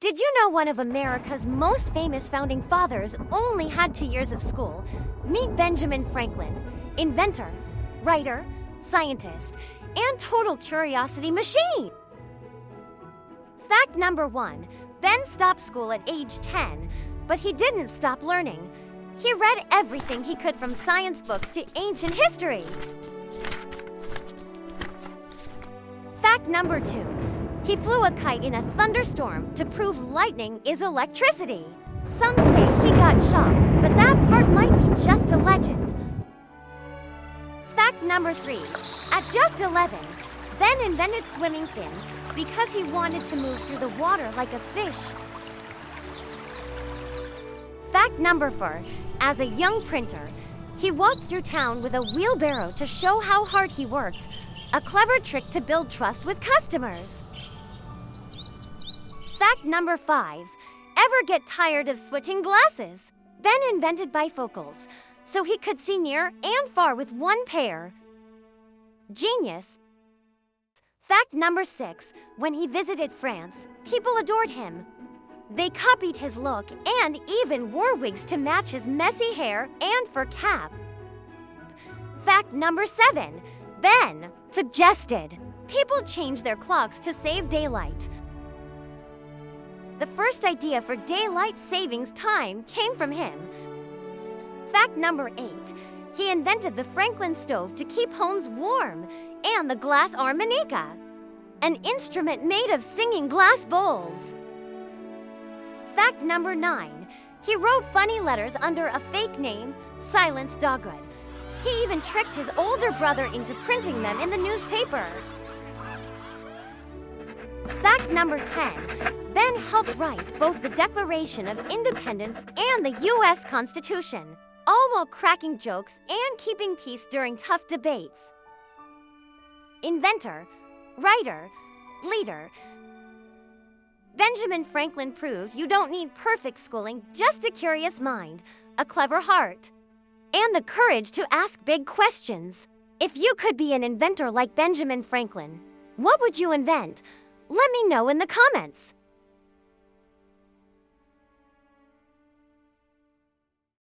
Did you know one of America's most famous founding fathers only had 2 years of school? Meet Benjamin Franklin, inventor, writer, scientist, and total curiosity machine. Fact number 1. Ben stopped school at age 10, but he didn't stop learning. He read everything he could from science books to ancient history. Fact number 2. He flew a kite in a thunderstorm to prove lightning is electricity. Some say he got shocked, but that part might be just a legend. Fact number 3. At just 11, Ben invented swimming fins because he wanted to move through the water like a fish. Fact number 4. As a young printer, he walked through town with a wheelbarrow to show how hard he worked, a clever trick to build trust with customers. Fact number 5. Ever get tired of switching glasses? Ben invented bifocals, so he could see near and far with one pair. Genius. Fact number 6. When he visited France, people adored him. They copied his look and even wore wigs to match his messy hair and fur cap. Fact number 7. Ben suggested people change their clocks to save daylight. The first idea for daylight savings time came from him. Fact number 8. He invented the Franklin stove to keep homes warm and the glass harmonica, an instrument made of singing glass bowls. Fact number 9. He wrote funny letters under a fake name, Silence Dogwood. He even tricked his older brother into printing them in the newspaper. Fact number 10. Ben helped write both the Declaration of Independence and the U.S. Constitution, all while cracking jokes and keeping peace during tough debates. Inventor, writer, leader. Benjamin Franklin proved you don't need perfect schooling, just a curious mind, a clever heart, and the courage to ask big questions. If you could be an inventor like Benjamin Franklin, what would you invent? Let me know in the comments.